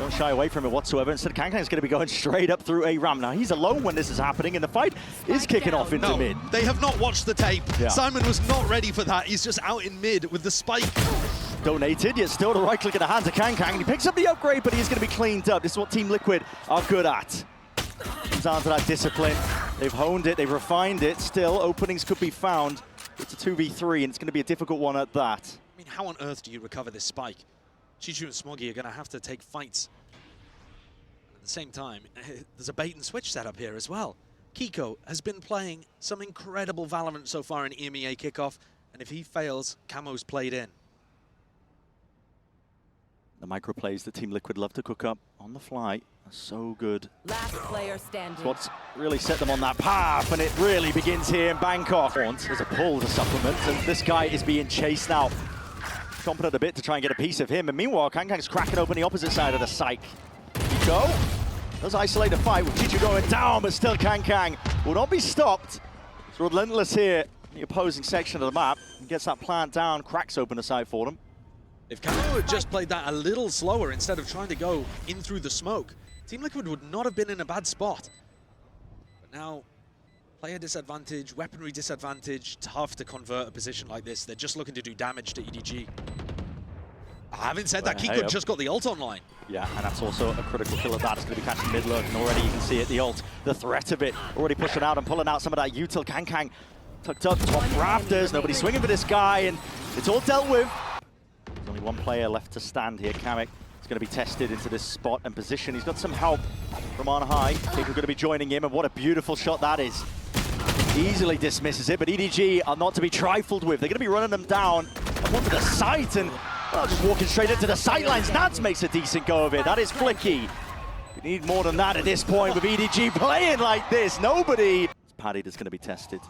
Don't shy away from it whatsoever. Instead, Kangkang's going to be going straight up through a ramp. Now, he's alone when this is happening, and the fight is kicking off into mid. They have not watched the tape. Yeah. Simon was not ready for that. He's just out in mid with the spike. Donated, yet still the right click in the hands of Kangkang. He picks up the upgrade, but he's going to be cleaned up. This is what Team Liquid are good at. Comes down to that discipline. They've honed it, they've refined it. Still, openings could be found. It's a 2v3, and it's going to be a difficult one at that. I mean, how on earth do you recover this spike? Chichu and Smoggy are going to have to take fights. At the same time, there's a bait and switch setup here as well. Kiko has been playing some incredible Valorant so far in EMEA kickoff, and if he fails, Camo's played in. The microplays that Team Liquid love to cook up on the fly are so good. Last player standing. It's what's really set them on that path, and it really begins here in Bangkok. There's a pull to supplement, and this guy is being chased now. Chomping at a bit to try and get a piece of him, and meanwhile, Kangkang's cracking open the opposite side of the site. Chicho does isolate a fight with Chicho going down, but still Kangkang will not be stopped. It's relentless here in the opposing section of the map. He gets that plant down, cracks open the site for them. If Camo had just played that a little slower instead of trying to go in through the smoke, Team Liquid would not have been in a bad spot. But now, player disadvantage, weaponry disadvantage, tough to convert a position like this. They're just looking to do damage to EDG. Having said that, Kiko just got the ult online. Yeah, and that's also a critical kill at that. It's going to be catching mid lurk, and already you can see it, the ult, the threat of it, already pushing out and pulling out some of that util. Kangkang tucked up top rafters, nobody swinging for this guy, and it's all dealt with. There's only one player left to stand here. Kamek is going to be tested into this spot and position. He's got some help from on high. People are going to be joining him, and what a beautiful shot that is. Easily dismisses it, but EDG are not to be trifled with. They're going to be running them down up onto the site, and well, just walking straight into the sightlines. Nats makes a decent go of it. That is flicky. We need more than that at this point with EDG playing like this. Nobody. It's Paddy that's going to be tested,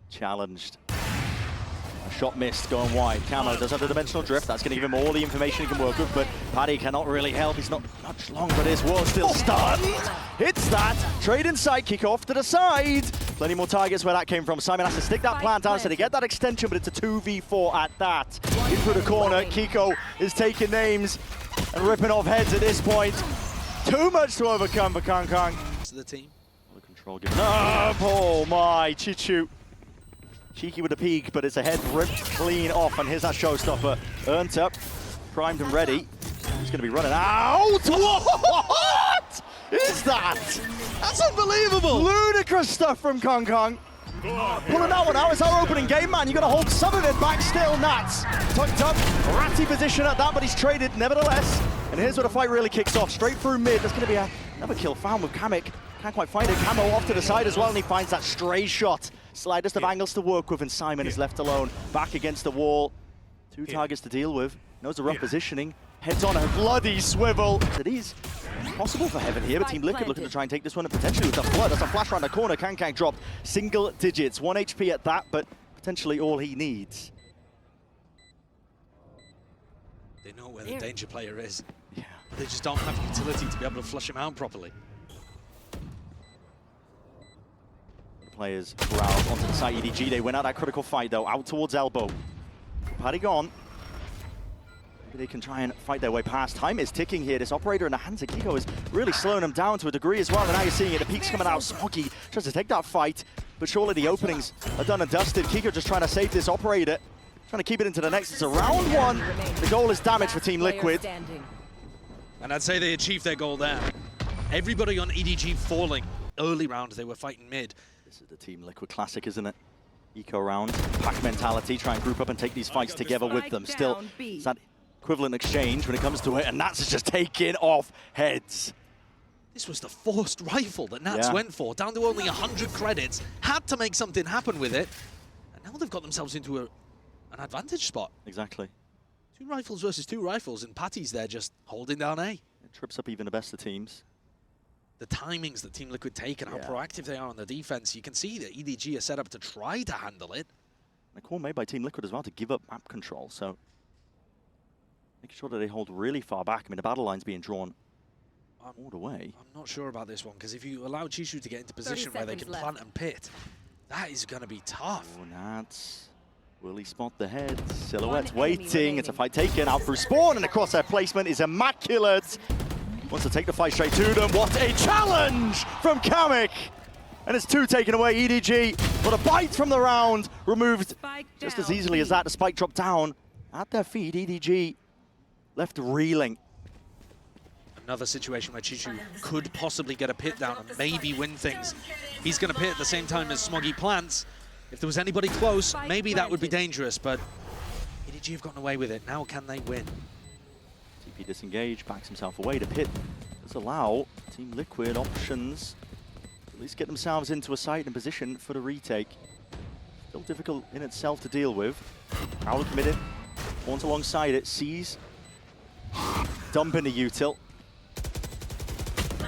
challenged. A shot missed, going wide. Camo does have the dimensional drift. That's going to give him all the information he can work with, but Paddy cannot really help. He's not much longer. This wall still stunned. Hits that. Trade inside, kick off to the side. Plenty more targets where that came from. Simon has to stick that plant down so they get that extension, but it's a 2v4 at that. In through the corner, Kiko is taking names and ripping off heads at this point. Too much to overcome for Kangkang. To the team. The control given up. Oh my, Chichu. Cheeky with a peek, but it's a head ripped clean off, and here's that showstopper. Earned up, primed and ready. He's going to be running out. What is that? That's unbelievable! Ludicrous stuff from Kangkang. Pulling that one out. It's our opening game, man. You got to hold some of it back still. Nats tucked up, ratty position at that, but he's traded nevertheless. And here's where the fight really kicks off. Straight through mid. There's going to be another kill found with Kamek. Can't quite find it. Camo off to the side as well, and he finds that stray shot. Slightest of angles to work with, and Simon is left alone. Back against the wall. Two targets to deal with. Knows the rough positioning. Heads on a bloody swivel. It is possible for Heaven here, but Team Liquid looking to try and take this one, and potentially with the flood. That's a flash around the corner. Kangkang dropped single digits. 1 HP at that, but potentially all he needs. They know where the danger player is. Yeah. They just don't have utility to be able to flush him out properly. Players crowd onto the side. EDG, they win out that critical fight though, out towards elbow. Paddy gone. Maybe they can try and fight their way past. Time is ticking here. This operator in the hands of Kiko is really slowing them down to a degree as well, and now you're seeing it. The peak's coming out. Smoggy tries to take that fight, but surely the openings are done and dusted. Kiko just trying to save this operator, trying to keep it into the next. It's a round one. The goal is damage for Team Liquid. And I'd say they achieved their goal there. Everybody on EDG falling. Early round, they were fighting mid. This is the Team Liquid classic, isn't it? Eco round, pack mentality, try and group up and take these fights together with them. Still, it's that equivalent exchange when it comes to it, and Nats is just taking off heads. This was the forced rifle that Nats went for, down to only 100 credits, had to make something happen with it, and now they've got themselves into an advantage spot. Exactly. 2 rifles versus 2 rifles, and Patty's there just holding down A. It trips up even the best of teams. The timings that Team Liquid take and how proactive they are on the defense, you can see that EDG are set up to try to handle it. A call made by Team Liquid as well to give up map control, so making sure that they hold really far back. I mean, the battle line's being drawn all the way. I'm not sure about this one, because if you allow Chishu to get into position where they can plant and pit, that is going to be tough. Oh, Nats. Will he spot the head? Silhouette's waiting. It's a fight taken out through spawn, and the crosshair placement is immaculate. Wants to take the fight straight to them. What a challenge from Kamik! And it's 2 taken away. EDG, but a bite from the round, removed just as easily as that. The spike dropped down at their feet. EDG left reeling. Another situation where Chichu could possibly get a pit down and maybe win things. He's going to pit at the same time as Smoggy plants. If there was anybody close, maybe that would be dangerous, but EDG have gotten away with it. Now can they win? TP disengaged, backs himself away. The pit does allow Team Liquid options. At least get themselves into a site and position for the retake. Still difficult in itself to deal with. Prowler committed. Spawns alongside it. Sees. Dumping the util.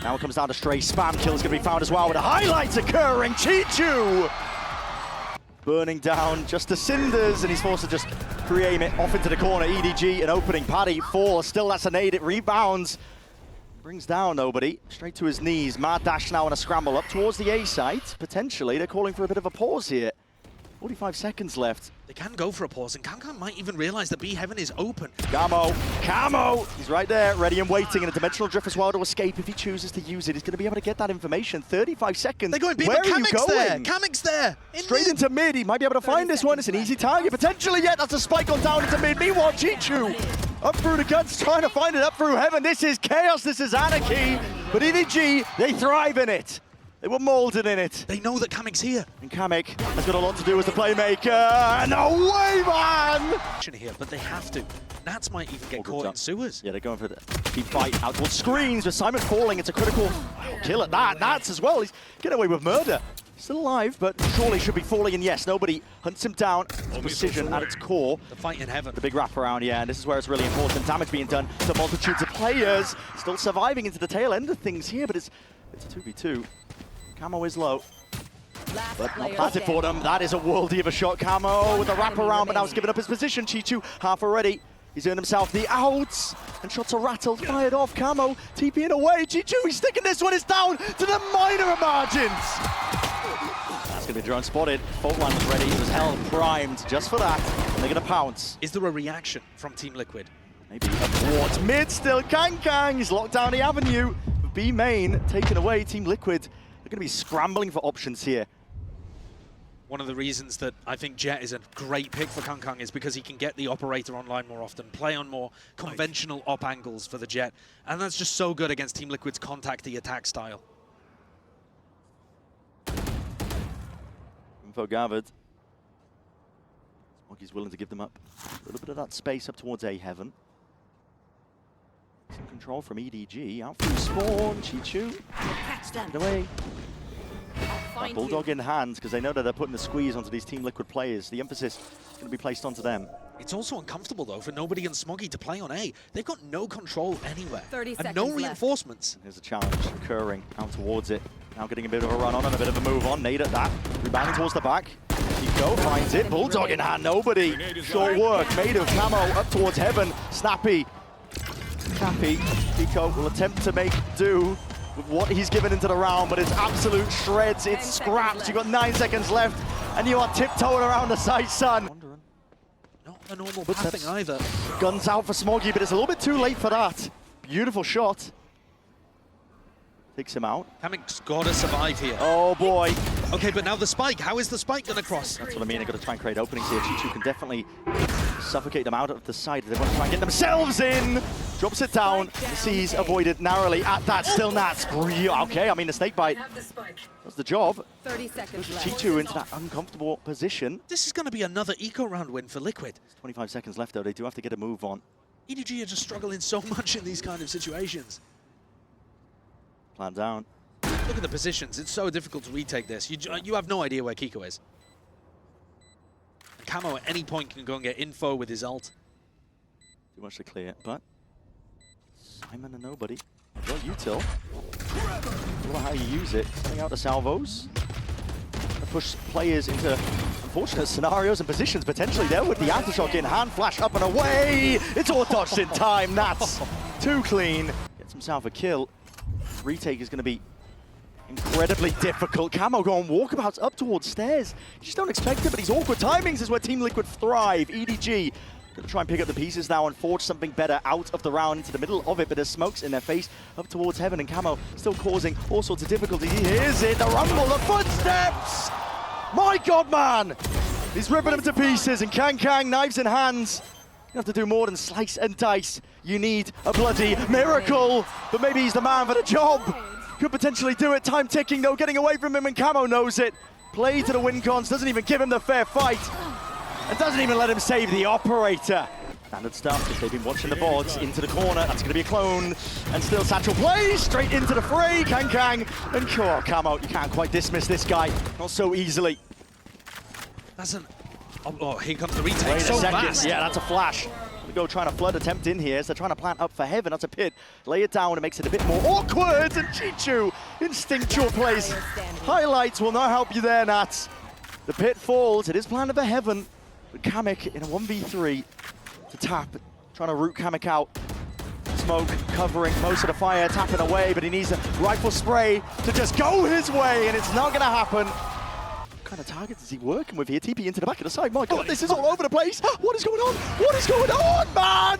Now it comes down to stray spam. Kill's going to be found as well with the highlights occurring. Chichu! Burning down just to cinders, and he's forced to just pre-aim it off into the corner. EDG, an opening. Paddy, 4. Still that's a nade. It rebounds. Brings down nobody, straight to his knees. Mad dash now on a scramble up towards the A site. Potentially, they're calling for a bit of a pause here. 45 seconds left. They can go for a pause, and Kankan might even realize that B Heaven is open. Camo! He's right there, ready and waiting, and a dimensional drift as well to escape if he chooses to use it. He's going to be able to get that information. 35 seconds. They're going B, Where but are you Kamik's there! going? Kamik's there! Straight into mid. He might be able to find this one. It's an easy target, potentially yet. That's a spike on down into mid. Meanwhile, Chichu up through the guts, trying to find it up through heaven. This is chaos, this is anarchy. But EDG, they thrive in it. They were molded in it. They know that Kamik's here. And Kamik has got a lot to do as the playmaker. No way, man! Here, but they have to. Nats might even get caught in sewers. Yeah, they're going for the deep fight out towards screens with Simon falling. It's a critical kill at that. Nats as well. He's getting away with murder. Still alive, but surely should be falling. And yes, nobody hunts him down. It's precision at its core. The fight in heaven. The big wraparound, yeah, and this is where it's really important. Damage being done to multitudes of players. Still surviving into the tail end of things here, but it's a 2v2. Camo is low. But not planted for them. That is a worldie of a shot. Camo with a wraparound, but now he's given up his position. Chichu half already. He's earned himself the outs. And shots are rattled, fired off. Camo TPing away. Chichu, he's sticking this one. It's down to the minor margins. That's going to be drone spotted. Fault line was ready. It was held primed just for that. And they're going to pounce. Is there a reaction from Team Liquid? Maybe up towards mid still. Kang. He's locked down the avenue. B main taken away. Team Liquid are going to be scrambling for options here. One of the reasons that I think Jet is a great pick for Kang is because he can get the operator online more often, play on more conventional op angles for the Jet, and that's just so good against Team Liquid's contacty attack style. Info gathered. Smoggy's willing to give them up a little bit of that space up towards A heaven. Some control from EDG, out through spawn, Chichu, get away. That Bulldog in hand, because they know that they're putting the squeeze onto these Team Liquid players. The emphasis is going to be placed onto them. It's also uncomfortable, though, for nobody and Smoggy to play on A. They've got no control anywhere, 30 and no seconds reinforcements. Here's a challenge occurring out towards it. Now getting a bit of a run on and a bit of a move on. Nade at that, rebounding towards the back. Nico finds it, Bulldog in hand, nobody. Short work, made of Camo up towards heaven. Snappy, Cappy, Nico will attempt to make do with what he's given into the round, but it's absolute shreds, it's scraps. You've got 9 seconds left, and you are tiptoeing around the site, son. Not a normal pathing either. Guns out for Smoggy, but it's a little bit too late for that. Beautiful shot. Takes him out. Kamik's got to survive here. Oh boy. Okay, but now the spike. How is the spike going to cross? That's what I mean. They've got to try and create openings here. Chichu can definitely suffocate them out of the side. They want to try and get themselves in. Drops it down. The C's avoided narrowly at that. Still Nats. Okay, I mean, the snake bite. That's the job. 30 seconds left. Chichu into that uncomfortable position. This is going to be another eco round win for Liquid. 25 seconds left, though. They do have to get a move on. EDG are just struggling so much in these kind of situations. Plan down. Look at the positions. It's so difficult to retake this. You have no idea where Kiko is. And Camo at any point can go and get info with his ult. Too much to clear, but Simon and nobody. Well, util. I don't know how you use it. Setting out the salvos. Push players into unfortunate scenarios and positions potentially there with the aftershock in hand. Flash up and away. It's all dodged in time. Nats too clean. Gets himself a kill. Retake is going to be incredibly difficult. Camo going walkabouts up towards stairs. You just don't expect it, but these awkward timings is where Team Liquid thrive. EDG Gonna try and pick up the pieces now and forge something better out of the round into the middle of it, but there's smokes in their face up towards Heaven, and Camo still causing all sorts of difficulty. He hears it, the rumble, the footsteps! My God, man! He's ripping them to pieces, and Kang, knives in hands. You have to do more than slice and dice. You need a bloody miracle, but maybe he's the man for the job. Could potentially do it. Time ticking, though, getting away from him, and Camo knows it. Play to the win cons, doesn't even give him the fair fight, and doesn't even let him save the operator. Standard stuff, if they've been watching the boards, into the corner, that's gonna be a clone, and still Satchel plays, straight into the fray, Kang, and Camo, you can't quite dismiss this guy, not so easily. That's an... Oh, here comes the retake, Wait so a second. fast. Yeah, that's a flash. We go trying to flood attempt in here, so they're trying to plant up for Heaven, that's a pit. Lay it down, it makes it a bit more awkward, and Chichu, instinctual plays. Highlights will not help you there, Nats. The pit falls, it is planted for Heaven, but Kamek in a 1v3 to tap, trying to root Kamek out. Smoke covering most of the fire, tapping away, but he needs a rifle spray to just go his way, and it's not gonna happen. What kind of targets is he working with here? TP into the back of the side. My God, this is all over the place. What is going on? What is going on, man?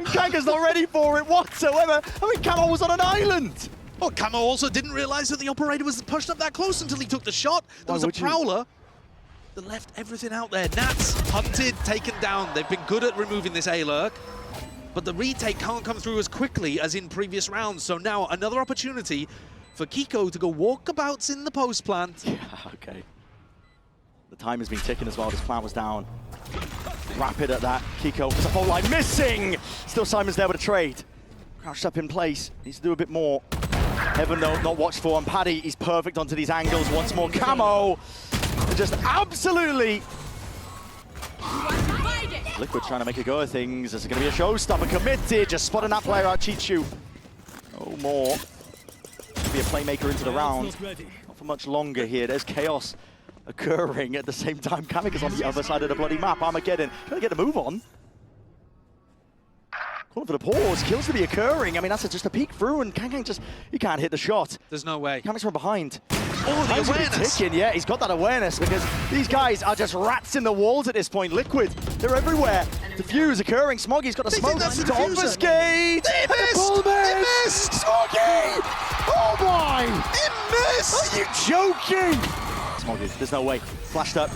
Kanga's not ready for it whatsoever. I mean, Camo was on an island. Oh, Camo also didn't realize that the operator was pushed up that close until he took the shot. There was a prowler that left everything out there. Nats hunted, taken down. They've been good at removing this A-lurk, but the retake can't come through as quickly as in previous rounds. So now another opportunity for Kiko to go walkabouts in the post plant. Yeah, okay. The time has been ticking as well. This plant was down. Rapid at that. Kiko was a full line missing. Still Simon's there with a trade. Crouched up in place. Needs to do a bit more. Heaven though, not watched for. And Paddy, he's perfect onto these angles. Once more, Camo. Just absolutely. Liquid trying to make a go of things. This is going to be a showstopper. Committed. Just spotting that player out, Chichu. No more. Could be a playmaker into the round. Not for much longer here. There's chaos occurring at the same time. Kamek is on the other side of the bloody map. Armageddon trying to get the move on. Calling for the pause. Kills to be occurring. I mean, that's just a peek through, and Kang just, he can't hit the shot. There's no way. Kamek's from behind. Oh, the awareness. Ticking. Yeah, he's got that awareness because these guys are just rats in the walls at this point. Liquid, they're everywhere. Diffuse occurring. Smoggy's got a smoke to obfuscate. They missed! They missed! Smoggy! Oh my! It missed! Are you joking? Smoggy, there's no way. Flashed up,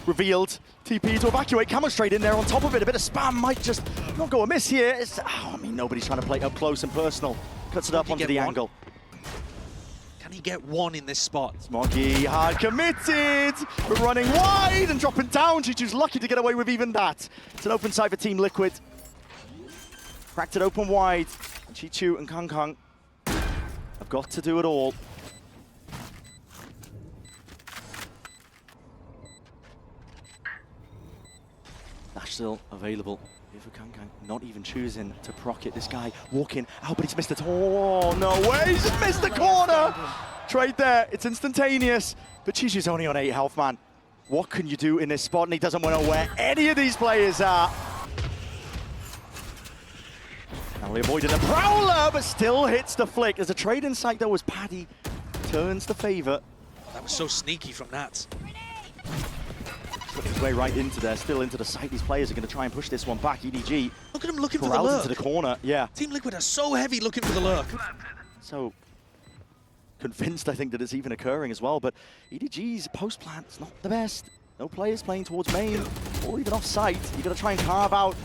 revealed. TP to evacuate. Camo straight in there on top of it. A bit of spam might just not go amiss here. It's, I mean, nobody's trying to play up close and personal. Cuts it up onto the angle. Can he get one in this spot? Smoggy hard committed, but running wide and dropping down. Chichu's lucky to get away with even that. It's an open side for Team Liquid. Cracked it open wide. And Chichu and Kang have got to do it all. Dash still available here for Kang. Not even choosing to proc it. This guy walking out, but he's missed it. Oh, no way, he's just missed the corner. Trade there, it's instantaneous. But Chichu's only on 8 health, man. What can you do in this spot? And he doesn't want to know where any of these players are. Now he avoided a prowler, but still hits the flick. There's a trade in sight though as Paddy turns the favor. That was so sneaky from Nats. His way right into there, still into the site. These players are going to try and push this one back. EDG. Look at him looking for the lurk. Into the corner, yeah. Team Liquid are so heavy looking for the lurk. So convinced, I think, that it's even occurring as well. But EDG's post plant's not the best. No players playing towards main or even off site. You got to try and carve out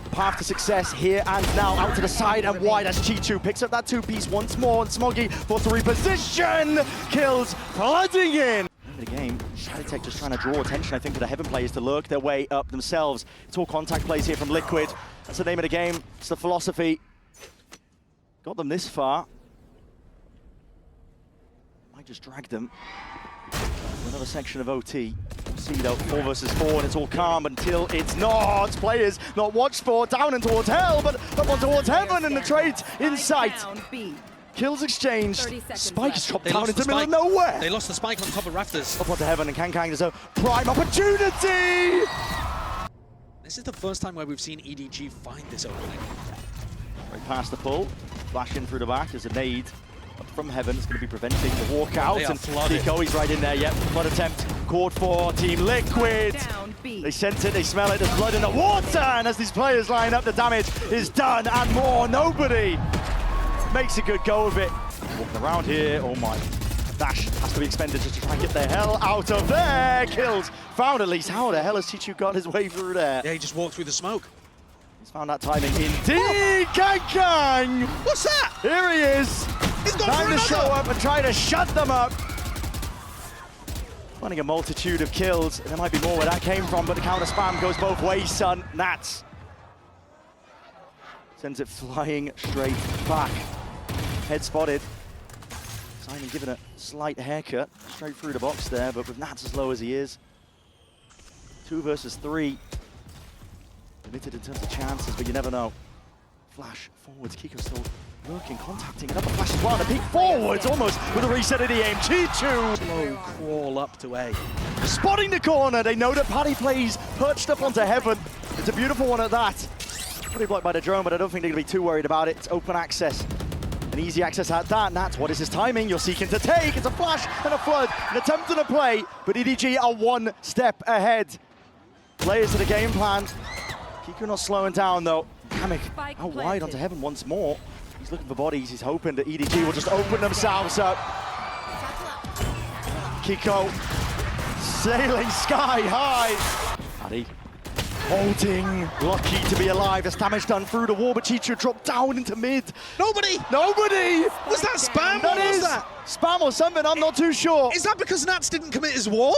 the path to success here and now. Out to the side and wide as Chichu picks up that 2-piece once more. And Smoggy for 3 position. Kills flooding in. The game, Shadowtech just trying to draw attention, I think, to the Heaven players to lurk their way up themselves. It's all contact plays here from Liquid. That's the name of the game. It's the philosophy. Got them this far. Might just drag them. Another section of OT. See though, 4 versus 4, and it's all calm until it's not. Players not watched for, down and towards hell, but up on towards Heaven, and the trade's in sight. Kills exchanged. Spike's dropped down into the middle of nowhere. They lost the spike on top of rafters. Up onto Heaven, and Kang there's a prime opportunity! This is the first time where we've seen EDG find this opening. Right past the pull, flash in through the back. There's a nade up from Heaven. It's going to be preventing the walkout. And Kiko, he's right in there, yep. Flood attempt, caught for Team Liquid. They sense it, they smell it, there's blood in the water, and as these players line up, the damage is done and more. Nobody makes a good go of it. Walking around here, oh my. Dash has to be expended just to try and get the hell out of there. Kills found at least. How the hell has Chichu got his way through there? Yeah, he just walked through the smoke. He's found that timing indeed. Kang! What's that? Here he is. He's got time to show up and try to shut them up. Finding a multitude of kills. There might be more where that came from, but the counter spam goes both ways, son. Nats sends it flying straight back. Head spotted. Simon giving a slight haircut straight through the box there, but with Nats as low as he is. 2 versus 3. Limited in terms of chances, but you never know. Flash forwards, Kiko still lurking, contacting another flash as well. And a peek forwards, almost with a reset of the aim. Chichu! Slow crawl up to A. Spotting the corner, they know that Paddy plays perched up onto heaven. It's a beautiful one at that. Pretty blocked by the drone, but I don't think they're going to be too worried about it. It's open access. An easy access at that. Nats, what is his timing? You're seeking to take. It's a flash and a flood. An attempt at a play, but EDG are 1 step ahead. Players to the game plan. Kiko not slowing down though. Kamek out wide onto heaven once more. He's looking for bodies. He's hoping that EDG will just open themselves up. Kiko sailing sky high. Paddy holding, lucky to be alive. There's damage done through the wall, but Chichu dropped down into mid. Nobody! Was that spam? That what is was that? Spam or something, I'm not too sure. Is that because Nats didn't commit his wall?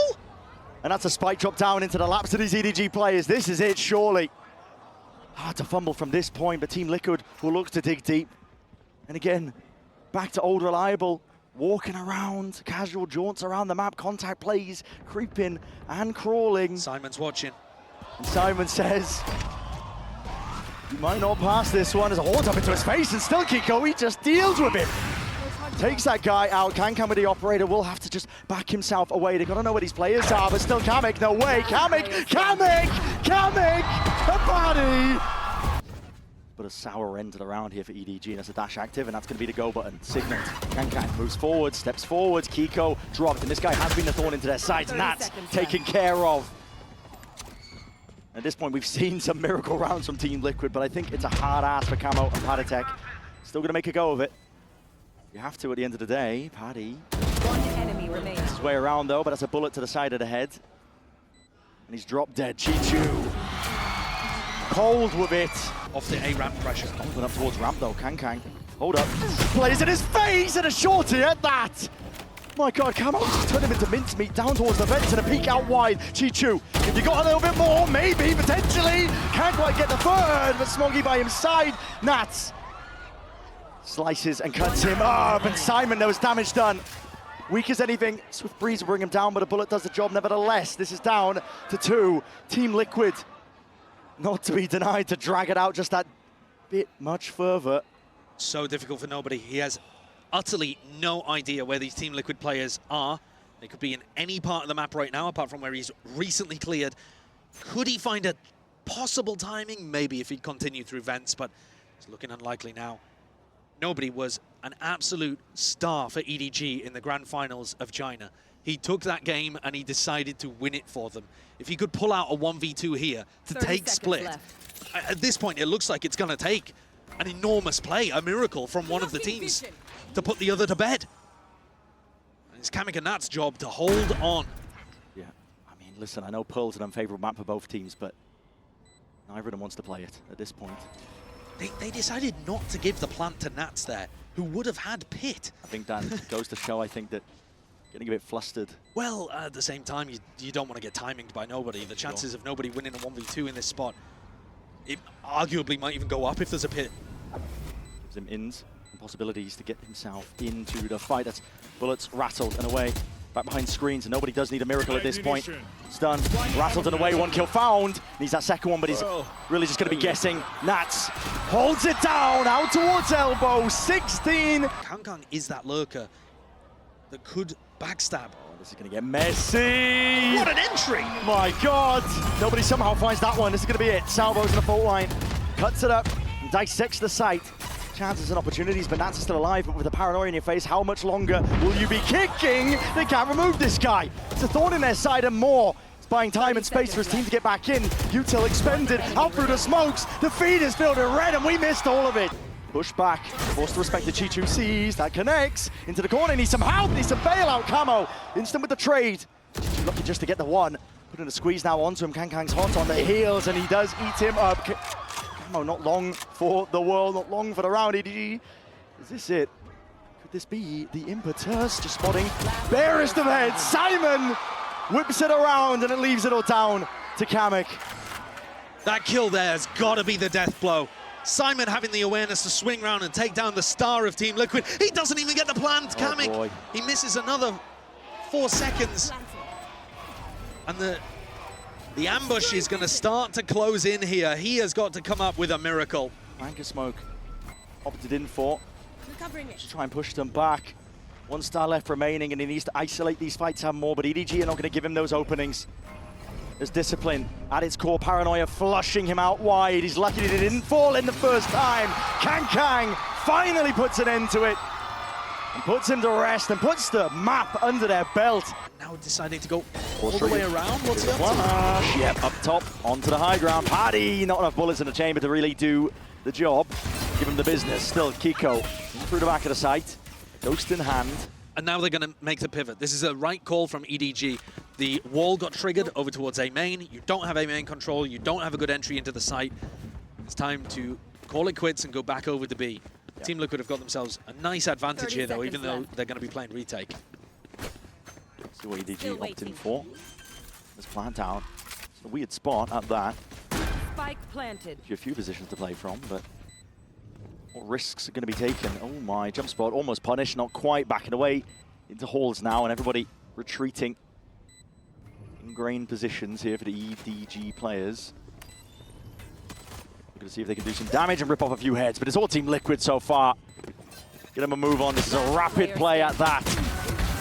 And that's a spike drop down into the laps of these EDG players. This is it, surely. Hard to fumble from this point, but Team Liquid will look to dig deep. And again, back to old reliable, walking around, casual jaunts around the map, contact plays, creeping and crawling. Simon's watching. And Simon says, you might not pass this one. There's a horn up into his face, and still Kiko, he just deals with it. Takes that guy out. Can with the operator will have to just back himself away. They gotta know where these players are, but still Kamek, no way. Kamek, a body. But a sour end to the round here for EDG, and that's a dash active, and that's gonna be the go button. Signaled. Can moves forward, steps forwards. Kiko dropped, and this guy has been the thorn into their sides, and that's taken care of. At this point, we've seen some miracle rounds from Team Liquid, but I think it's a hard ass for Camo and Paddy. Still gonna make a go of it. You have to at the end of the day. Paddy. 1 enemy remains. His way around though, but that's a bullet to the side of the head. And he's dropped dead. Chichu. Cold with it. Off the A ramp pressure. Going up towards ramp though. Kang. Hold up. Plays in his face and a shorty at that. My God, Camo just turned him into mincemeat down towards the vents and a peek out wide. Chichu, if you got a little bit more, maybe, potentially. Can't quite get the third, but Smoggy by his side. Nats slices and cuts him up, and Simon, there was damage done. Weak as anything, Swift Breeze will bring him down, but a bullet does the job nevertheless. This is down to 2. Team Liquid, not to be denied, to drag it out just that bit much further. So difficult for nobody. He has utterly no idea where these Team Liquid players are. They could be in any part of the map right now, apart from where he's recently cleared. Could he find a possible timing? Maybe if he'd continue through vents, but it's looking unlikely now. Nobody was an absolute star for EDG in the Grand Finals of China. He took that game and he decided to win it for them. If he could pull out a 1v2 here to take split, at this point it looks like it's going to take an enormous play, a miracle from one of the teams to put the other to bed. And it's Kamek and Nat's job to hold on. Yeah, I mean, listen, I know Pearl's an unfavorable map for both teams, but neither of them wants to play it at this point. They decided not to give the plant to Nats there, who would have had Pit. I think that goes to show, I think, that getting a bit flustered. Well, at the same time, you don't want to get timinged by nobody. The chances of nobody winning a 1v2 in this spot, it arguably might even go up if there's a Pit. Gives him ins and possibilities to get himself into the fight. That's bullets rattled and away. Back behind screens, and nobody does need a miracle at this point. Stun, rattled and away, 1 kill found. Needs that second one, but he's really just going to be guessing. Nats holds it down, out towards elbow, 16. Kang is that lurker that could backstab. Oh, this is going to get messy. What an entry! My God, nobody somehow finds that one. This is going to be it. Salvo's in the fault line, cuts it up, and dissects the site. Chances and opportunities, but Nats is still alive, but with the paranoia in your face, how much longer will you be kicking? They can't remove this guy. It's a thorn in their side and more. It's buying time and space for his team to get back in. Util expended, out through the smokes. The feed is filled with red, and we missed all of it. Push back, forced to respect the Chichu sees, that connects into the corner. Needs some help, needs some bailout. Camo, instant with the trade. Chichu lucky just to get the one. Putting a squeeze now onto him. Kangkang's hot on the heels, and he does eat him up. Camo, not long for the world, not long for the round. EDG, is this it? Could this be the impetus? Just spotting barest of heads. Simon whips it around, and it leaves it all down to Kamek. That kill there has got to be the death blow. Simon having the awareness to swing around and take down the star of Team Liquid. He doesn't even get the plant, Kamek. He misses another 4 seconds. And the ambush is going to start to close in here. He has got to come up with a miracle. Anchor Smoke opted in for. Just try and push them back. 1 star left remaining, and he needs to isolate these fights and more, but EDG are not going to give him those openings. There's discipline at its core, paranoia flushing him out wide. He's lucky that he didn't fall in the first time. Kang finally puts an end to it and puts him to rest and puts the map under their belt. Now deciding to go all the way around. What's he up to? Yep, up top, onto the high ground. Paddy, not enough bullets in the chamber to really do the job. Give him the business. Still Kiko through the back of the site, ghost in hand. And now they're going to make the pivot. This is a right call from EDG. The wall got triggered over towards A main. You don't have A main control. You don't have a good entry into the site. It's time to call it quits and go back over to B. Yep. Team Liquid have got themselves a nice advantage here, though, even though they're going to be playing retake. See what EDG opted in for. Let's plant out. It's a weird spot at that. Spike planted. A few positions to play from, but what risks are going to be taken? Oh my, jump spot almost punished, not quite, backing away into halls now, and everybody retreating. Ingrained positions here for the EDG players. We're going to see if they can do some damage and rip off a few heads, but it's all Team Liquid so far. Get them a move on. This is a rapid play at that.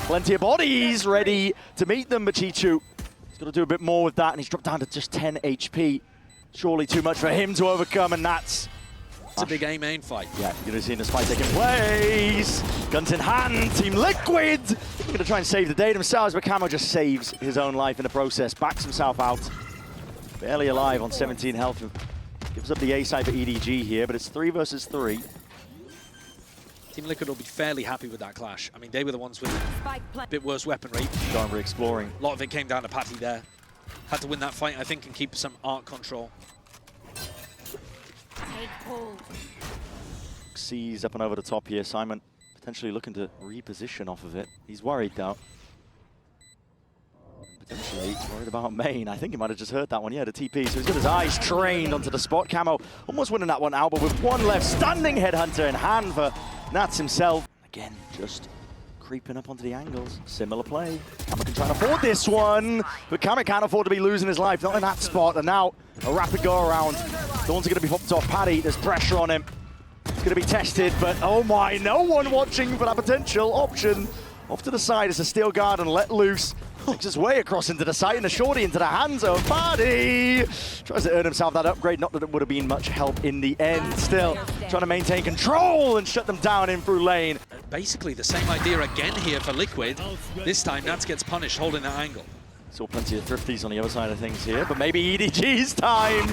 Plenty of bodies ready to meet them, but Chichu he's got to do a bit more with that, and he's dropped down to just 10 HP. Surely too much for him to overcome, and that's a big A main fight. Yeah, you're going to see this fight taking place. Guns in hand, Team Liquid. They're going to try and save the day themselves, but Camo just saves his own life in the process. Backs himself out. Barely alive on 17 health. Gives up the A side for EDG here, but it's 3 versus 3. Team Liquid will be fairly happy with that clash. I mean, they were the ones with a bit worse weaponry. Going re-exploring. A lot of it came down to Patty there. Had to win that fight, I think, and keep some arc control. Sees up and over the top here. Simon potentially looking to reposition off of it. He's worried though. Potentially worried about main. I think he might have just heard that one. Yeah, the TP. So he's got his eyes trained onto the spot. Camo almost winning that one out, but with 1 left. Stunning headhunter in hand for Nats himself. Again, just creeping up onto the angles. Similar play. Camo can try and afford this one, but Camo can't afford to be losing his life. Not in that spot. And now a rapid go around. The ones are going to be popped off. Paddy, there's pressure on him. It's going to be tested, but oh my, no one watching for that potential option. Off to the side, it's a steel guard and let loose. Makes his way across into the site and a shorty into the hands of Paddy. Tries to earn himself that upgrade, not that it would have been much help in the end. Still trying to maintain control and shut them down in through lane. Basically the same idea again here for Liquid. This time Nats gets punished holding that angle. Saw plenty of thrifties on the other side of things here, but maybe EDG's time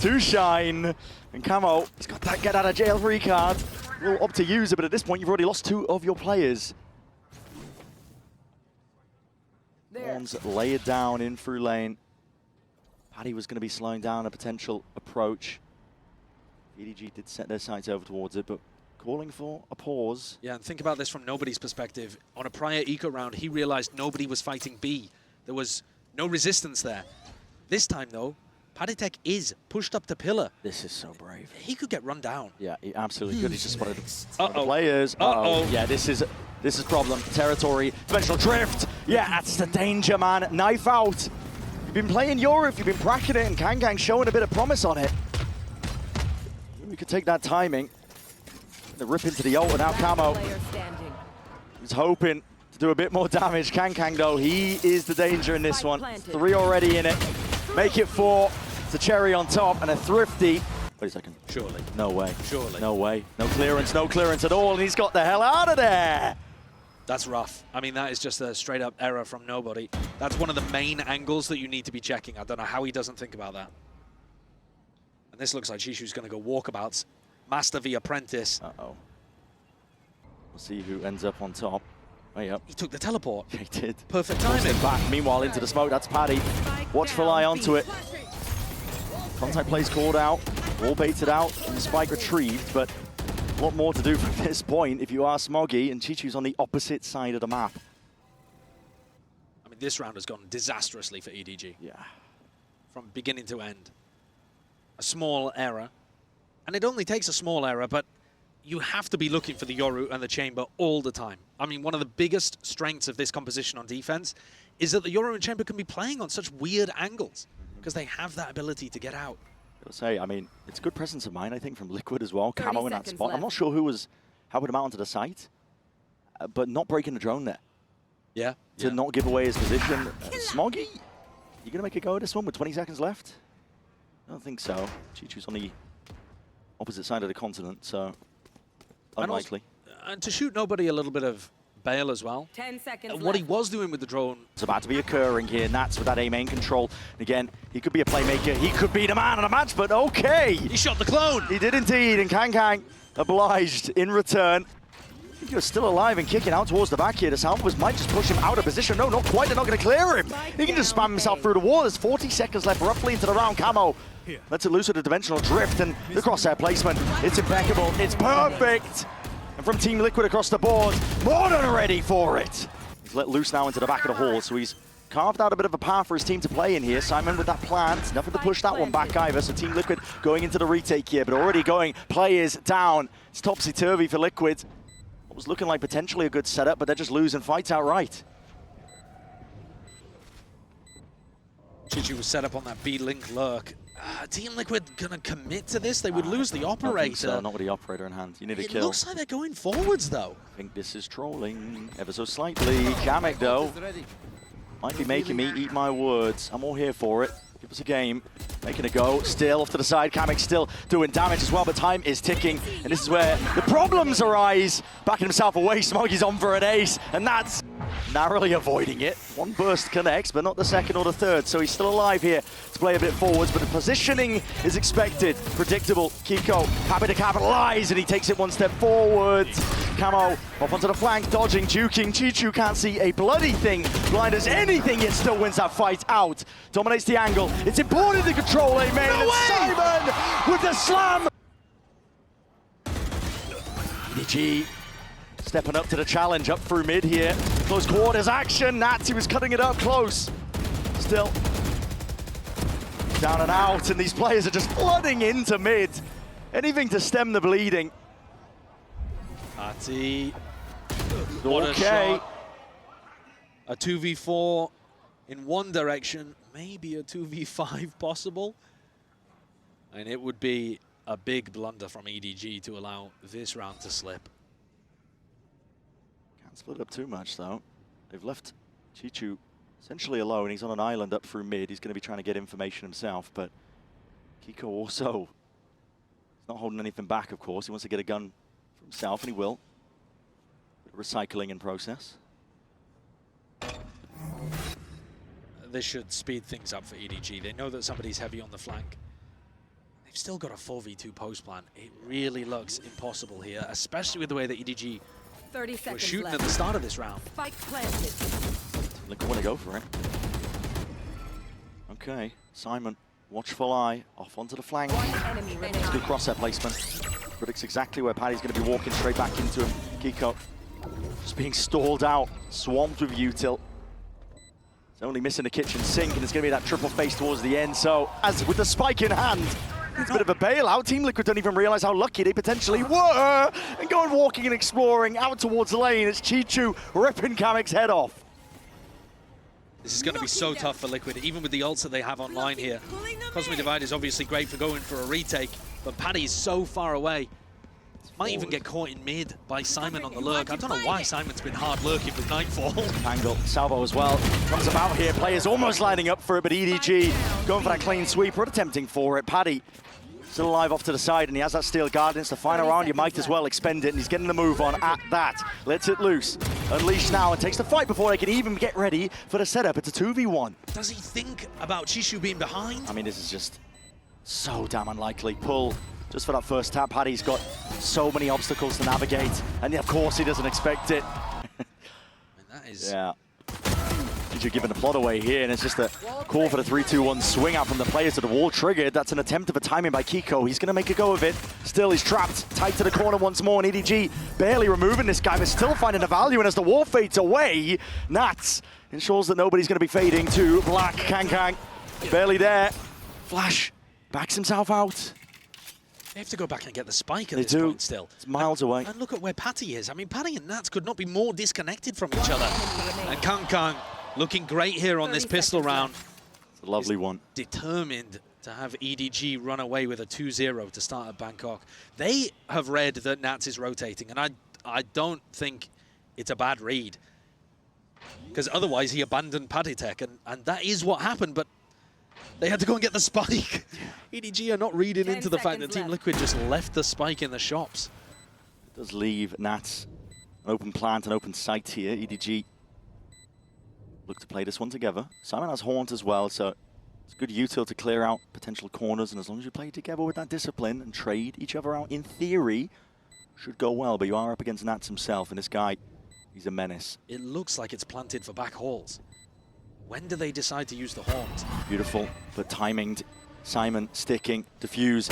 to shine. And Camo, he's got that get out of jail free card. Will opt to use it, but at this point you've already lost 2 of your players. One's layered down in through lane. Paddy was going to be slowing down a potential approach. EDG did set their sights over towards it, but calling for a pause. Yeah, and think about this from nobody's perspective. On a prior eco round, he realized nobody was fighting B. There was no resistance there. This time, though, Paddytech is pushed up to pillar. This is so brave. He could get run down. Yeah, he absolutely could. He's just spotted the players. Yeah, this is problem territory. Dimensional drift. Yeah, that's the danger, man. Knife out. You've been playing Europe, you've been bracking it, and Kangkang showing a bit of promise on it. We could take that timing. The rip into the ult, and now Camo. He's hoping to do a bit more damage. Kangkang, though, he is the danger in this one. 3 already in it. Make it 4. It's a cherry on top and a thrifty. Wait a second. Surely. No way. Surely. No way. No clearance at all, and he's got the hell out of there. That's rough. I mean, that is just a straight up error from nobody. That's one of the main angles that you need to be checking. I don't know how he doesn't think about that. And this looks like Chishu's going to go walkabouts. Master v Apprentice. Uh-oh. We'll see who ends up on top. Oh, yeah. He took the teleport. He did. Perfect timing. Back. Meanwhile, into the smoke. That's Paddy. Watchful eye onto it. Contact plays called out. All baited out. And the spike retrieved, but a lot more to do from this point if you are Smoggy, and Chichu's on the opposite side of the map. I mean, this round has gone disastrously for EDG. Yeah. From beginning to end. A small error. And it only takes a small error, but you have to be looking for the Yoru and the Chamber all the time. I mean, one of the biggest strengths of this composition on defense is that the Yoru and Chamber can be playing on such weird angles because they have that ability to get out. I'll say, I mean, it's a good presence of mind, I think, from Liquid as well. Camo in that spot. Left. I'm not sure who was helping him out onto the site, but not breaking the drone there. Yeah. To not give away his position. Smoggy, you going to make a go at this one with 20 seconds left? I don't think so. Chichu's on the opposite side of the continent, so unlikely. And to shoot nobody a little bit of bail as well. 10 seconds What he left. was doing with the drone. It's about to be occurring here. Nats with that A-main control. And again, he could be a playmaker. He could be the man of the match, but okay. He shot the clone. He did indeed, and Kang obliged in return. I think he was still alive and kicking out towards the back here. The Salvos might just push him out of position. No, not quite. They're not going to clear him. He can just spam himself through the wall. There's 40 seconds left roughly into the round. Camo lets it loose with a dimensional drift, and the crosshair placement. It's impeccable. It's perfect. And from Team Liquid across the board, more than ready for it. He's let loose now into the back of the hall, so he's carved out a bit of a path for his team to play in here. Simon with that plant, nothing to push that one back either. So Team Liquid going into the retake here, but already going players down. It's topsy-turvy for Liquid. What was looking like potentially a good setup, but they're just losing fights outright. Chichu was set up on that B-Link lurk. Team Liquid gonna commit to this? They would lose the operator. So, not with the operator in hand. You need a kill. It looks like they're going forwards though. I think this is trolling ever so slightly. Kamek though might be making me eat my words. I'm all here for it. Give us a game. Making a go. Still off to the side. Kamek still doing damage as well, but time is ticking. And this is where the problems arise. Backing himself away. Smoggy's on for an ace. And that's narrowly avoiding it. One burst connects, but not the second or the third. So he's still alive here to play a bit forwards, but the positioning is expected. Predictable. Kiko happy to capitalize, and he takes it one step forwards. Camo off onto the flank, dodging, juking. Chichu can't see a bloody thing. Blind as anything, yet still wins that fight out. Dominates the angle. It's important to control A-main. And Simon with the slam. EDG stepping up to the challenge, up through mid here. Close quarters action. Nazi was cutting it up close. Still down and out, and these players are just flooding into mid. Anything to stem the bleeding. Nazi. What a shot. A 2v4 in one direction, maybe a 2v5 possible. And it would be a big blunder from EDG to allow this round to slip. Can't split up too much though. They've left Chichu essentially alone. He's on an island up through mid. He's going to be trying to get information himself, but Kiko also is not holding anything back, of course. He wants to get a gun for himself, and he will. Recycling in process. This should speed things up for EDG. They know that somebody's heavy on the flank. They've still got a 4v2 post plan. It really looks impossible here, especially with the way that EDG 30 seconds were shooting left. at the start of this round. Spike planted. Look, I want to go for it. Okay, Simon, watchful eye, off onto the flank. One enemy remaining. Good crosshair placement. Predicts exactly where Paddy's going to be walking straight back into him. Kiko just being stalled out, swamped with util. He's only missing the kitchen sink, and it's going to be that triple face towards the end. So, as with the spike in hand, it's a bit of a bailout. Team Liquid don't even realize how lucky they potentially were. And going walking and exploring out towards the lane. It's Chichu ripping Kamek's head off. This is going to be so tough for Liquid, even with the ults that they have online here. Cosmic Divide is obviously great for going for a retake, but Paddy is so far away. Might even get caught in mid by Simon on the lurk. I don't know why Simon's been hard lurking with Nightfall. Angle, Salvo as well. Comes about here, players almost lining up for it, but EDG going for that clean sweep, or attempting for it. Paddy still alive off to the side, and he has that Steel Guardian. It's the final round, you might as well expend it, and he's getting the move on at that. Lets it loose. unleashed now and takes the fight before they can even get ready for the setup. It's a 2v1. Does he think about Chishu being behind? I mean, this is just so damn unlikely. Pull just for that first tap. Paddy's got so many obstacles to navigate, and of course he doesn't expect it. And that is... Yeah. You're giving the plot away here, and it's just a call for the 3-2-1 swing out from the players to the wall triggered. That's an attempt of a timing by Kiko. He's going to make a go of it. Still, he's trapped, tight to the corner once more, and EDG barely removing this guy, but still finding the value, and as the wall fades away, Nats ensures that nobody's going to be fading to Black. Kang barely there. Flash backs himself out. They have to go back and get the spike at They this do. point still. It's miles away. And look at where Patty is. I mean, Patty and Nats could not be more disconnected from each other. And Kang looking great here on this pistol round. It's a lovely one. Determined to have EDG run away with a 2-0 to start at Bangkok. They have read that Nats is rotating, and I don't think it's a bad read. Because otherwise he abandoned Paddy Tech, and that is what happened, but they had to go and get the spike. EDG are not reading into the fact that Team Liquid just left the spike in the shops. It does leave Nats an open plant, an open site here. EDG look to play this one together. Simon has Haunt as well, so it's good util to clear out potential corners, and as long as you play together with that discipline and trade each other out, in theory, should go well, but you are up against Nats himself, and this guy, he's a menace. It looks like it's planted for back halls. When do they decide to use the Haunt? Beautiful, but timinged. Simon sticking, diffuse,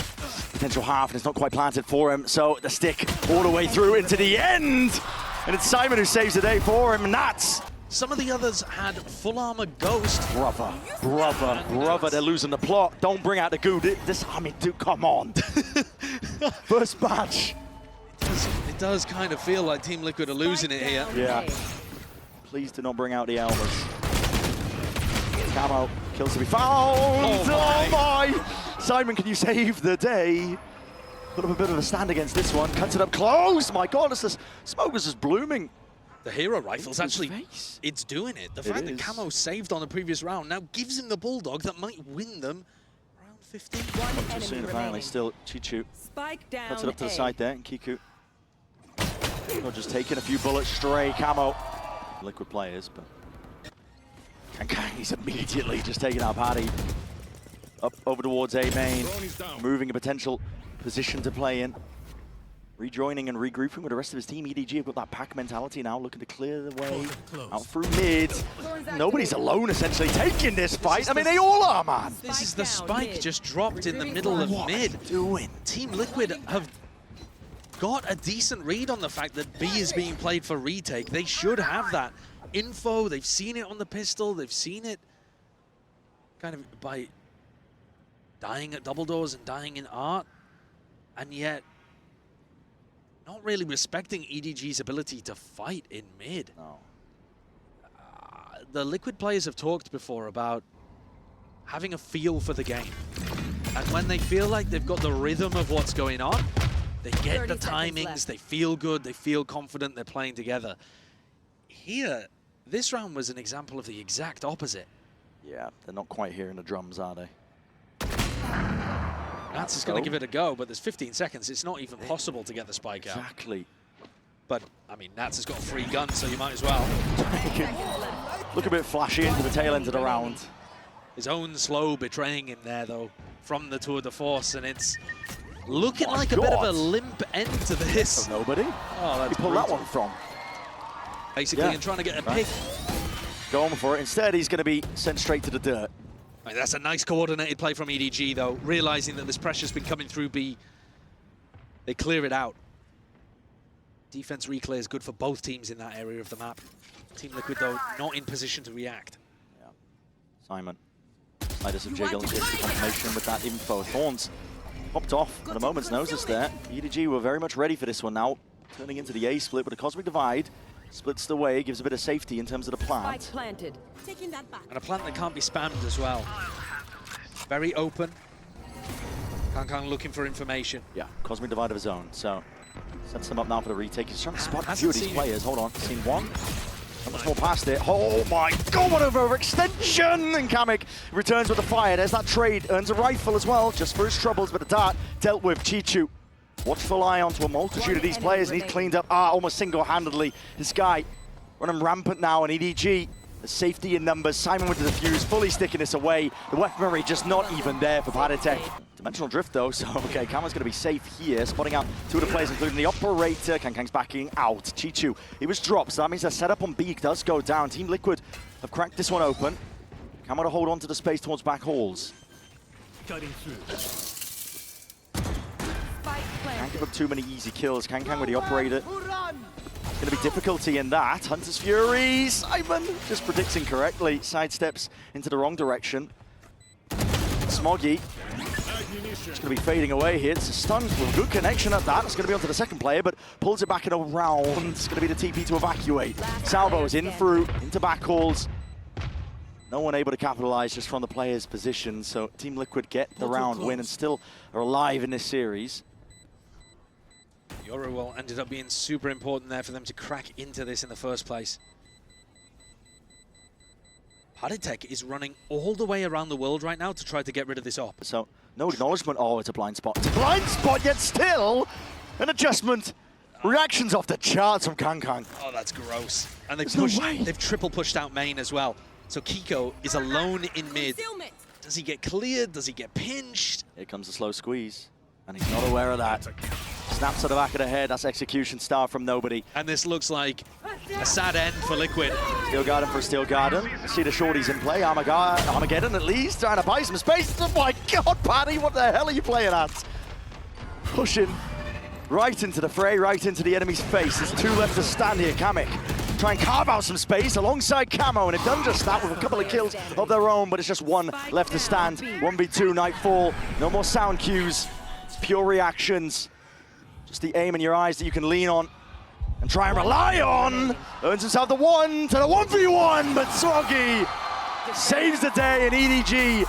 potential half, and it's not quite planted for him, so the stick all the way through into the end, and it's Simon who saves the day for him. Nats. Some of the others had full armor Ghost. Brother, they're losing the plot. Don't bring out the goo. I mean, dude, come on. First match. It does kind of feel like Team Liquid are losing it here. Yeah. Please do not bring out the Elmers. Camo, kills to be found. Oh my. Simon, can you save the day? Put up a bit of a stand against this one. Cuts it up close. My God, this smoke is just blooming. The hero rifle's actually, it's doing it. The fact that Camo saved on the previous round now gives him the Bulldog that might win them round 15. Not too soon, apparently. Still, Chichu Spike down. cuts it up to the side there, and Kiku not just taking a few bullets stray. Camo, Liquid players, but he's immediately just taking out Paddy. Up over towards A main, moving a potential position to play in. Rejoining and regrouping with the rest of his team. EDG have got that pack mentality now, looking to clear the way out through mid. Nobody's alone, essentially, taking this fight. I mean, they all are, man. This is the spike just dropped in the middle of mid. What are they doing? Team Liquid have got a decent read on the fact that B is being played for retake. They should have that info. They've seen it on the pistol. They've seen it kind of by dying at double doors and dying in art. And yet, not really respecting EDG's ability to fight in mid. No. The Liquid players have talked before about having a feel for the game. And when they feel like they've got the rhythm of what's going on, they get the timings, they feel good, they feel confident, they're playing together. Here, this round was an example of the exact opposite. Yeah, they're not quite hearing the drums, are they? Nats is going to give it a go, but there's 15 seconds. It's not even possible to get the spike out. Exactly. But, I mean, Nats has got a free gun, so you might as well. Look a bit flashy into the tail end of the round. His own slow betraying him there, though, from the Tour de Force, and it's looking like a bit of a limp end to this. Nobody? Oh, that's you pulled that one from? Basically, and trying to get a pick. Going for it. Instead, he's going to be sent straight to the dirt. Right, that's a nice coordinated play from EDG, though, realizing that this pressure's been coming through B. They clear it out. Defense reclear is good for both teams in that area of the map. Team Liquid, though, not in position to react. Yeah. Simon. Slightest of jiggle and gets the confirmation with that info. Thorns popped off at a moment's notice there. EDG were very much ready for this one now. Turning into the A split with a Cosmic Divide. Splits the way, gives a bit of safety in terms of the plant. Spike planted. Taking that back. And a plant that can't be spammed as well. Very open. Kang looking for information. Yeah, Cosmic Divide of his own. So sets them up now for the retake. He's trying to spot a few of these players. Hold on, seen one. Not much more past it. Oh my God, what an overextension! And Kamek returns with the fire. There's that trade. Earns a rifle as well, just for his troubles, but the dart dealt with. Chichu. Watchful eye onto a multitude of these players, and he's cleaned up almost single-handedly. This guy running rampant now, and EDG, the safety in numbers. Simon with the defuse, fully sticking this away. The weaponry just not even there for Paditech. Dimensional drift though, so okay, Cameron's going to be safe here, spotting out two of the players, including the operator. Kangkang's backing out. Chichu, he was dropped, so that means their setup on B does go down. Team Liquid have cracked this one open. Cameron to hold on to the space towards back halls. Cutting through. Can't give up too many easy kills. Kangkang with the operator. It's going to be difficulty in that. Hunter's Fury, Simon just predicts incorrectly. Sidesteps into the wrong direction. Smoggy just going to be fading away here. It's a stun with a good connection at that. It's going to be onto the second player, but pulls it back in a round. It's going to be the TP to evacuate. Salvo's in through, into back halls. No one able to capitalize just from the player's position. So Team Liquid get the round win and still are alive in this series. Yoruwell ended up being super important there for them to crack into this in the first place. Paditech is running all the way around the world right now to try to get rid of this op. So no acknowledgement. Oh, it's a blind spot. It's a blind spot, yet still an adjustment. Reactions off the charts from Kangkang. Oh, that's gross. And they've triple pushed out main as well. So Kiko is alone in mid. Does he get cleared? Does he get pinched? Here comes the slow squeeze, and he's not aware of that. Snaps to the back of the head. That's execution star from nobody. And this looks like a sad end for Liquid. Steel Garden for Steel Garden. See the shorties in play. Armageddon at least, trying to buy some space. Oh my God, Paddy, what the hell are you playing at? Pushing right into the fray, right into the enemy's face. There's two left to stand here. Kamek try and carve out some space alongside Camo, and they've done just that with a couple of kills of their own, but it's just one left to stand. 1v2, Nightfall, no more sound cues, it's pure reactions. Just the aim in your eyes that you can lean on and try and rely on. Earns himself the 1 to the 1v1, but Swoggy saves the day in EDG.